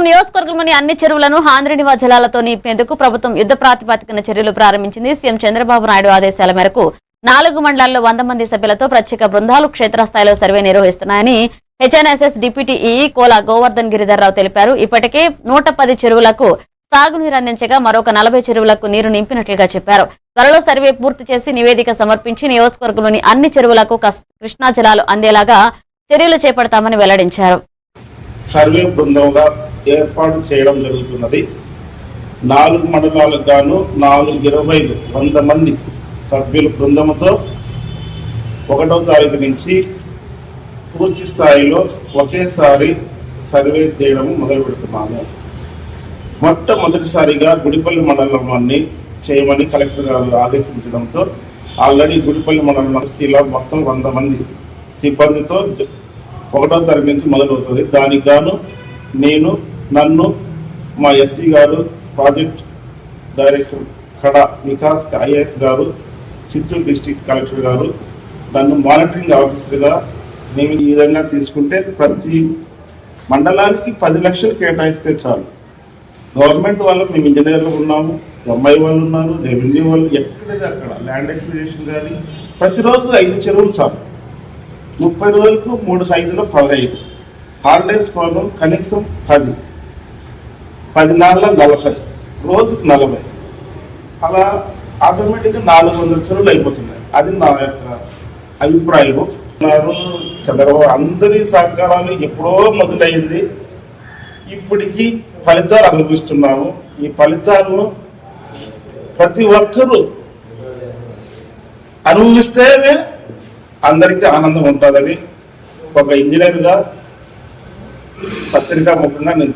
నియోజకవర్గంలోని అన్ని చెరువులను హాంద్రినివా జలాలతో నింపేందుకు ప్రభుత్వం యుద్ధ ప్రాతిపదికన చర్యలు ప్రారంభించింది. సీఎం చంద్రబాబు నాయుడు ఆదేశాల మేరకు 4 మండలాల్లో 100 మంది సభ్యులతో ప్రత్యేక బృందాలు క్షేత్రస్థాయిలో సర్వే నిర్వహిస్తున్నాయని HNSS deputy EE Kola Govardhan Giridhar Rao తెలిపారు. ఇప్పటికే 110 చెరువులకు సాగునీరు అందించగా మరొక 40 చెరువులకు నీరు నింపినట్లుగా చెప్పారు. త్వరలో సర్వే పూర్తి చేసి నివేదిక సమర్పించి నియోజకవర్గంలోని అన్ని చెరువులకు కృష్ణా జలాలు అందేలాగా చర్యలు చేపడతామని వెల్లడించారు. సర్వే బృందంగా ఏర్పాటు చేయడం జరుగుతున్నది. 4 మండలాలకు గాను 100 మంది సభ్యుల బృందంతో 1వ తారీఖు నుంచి పూర్తి స్థాయిలో ఒకేసారి సర్వే చేయడం మొదలు పెడుతున్నాము. మొట్టమొదటిసారిగా గుడిపల్లి మండలంలోని చేయమని కలెక్టర్ గారు ఆదేశించడంతో ఆల్రెడీ గుడిపల్లి మండలంలో మొత్తం 100 మంది సిబ్బందితో 1వ తారీఖు నుంచి మొదలవుతుంది. దానికి గాను నన్ను మా ఎస్సీ గారు, ప్రాజెక్ట్ డైరెక్టర్ కడా వికాస్ ఐఏఎస్ గారు, చిత్తూరు డిస్ట్రిక్ట్ కలెక్టర్ గారు నన్ను మానిటరింగ్ ఆఫీసర్గా మేము ఈ విధంగా తీసుకుంటే ప్రతి మండలానికి 10 లక్షలు కేటాయిస్తే చాలు. గవర్నమెంట్ వాళ్ళు మేము ఇంజనీర్లు ఉన్నాము, ఎంఐ వాళ్ళు ఉన్నారు, రెవెన్యూ వాళ్ళు, ఎక్కడిది అక్కడ ల్యాండ్ అక్విజిషన్ కానీ ప్రతిరోజు 5 చెరువులు చాలు. 30 రోజులకు 3 సైజులో 15, హాలిడేస్ కోసం కనీసం 10, 10 నాళ్ళ 40, రోజుకు 40, అలా ఆటోమేటిక్గా 400 చెరువులు అయిపోతున్నాయి. అది నా యొక్క అభిప్రాయం. చంద్రబాబు అందరి సహకారాలు ఎప్పుడో మొదలైంది. ఇప్పటికీ ఫలితాలు అనుభవిస్తున్నాము. ఈ ఫలితాలను ప్రతి ఒక్కరూ అనుభవిస్తేనే అందరికీ ఆనందం ఉంటుందని ఒక ఇంజనీర్గా పత్రికా ముఖంగా నేను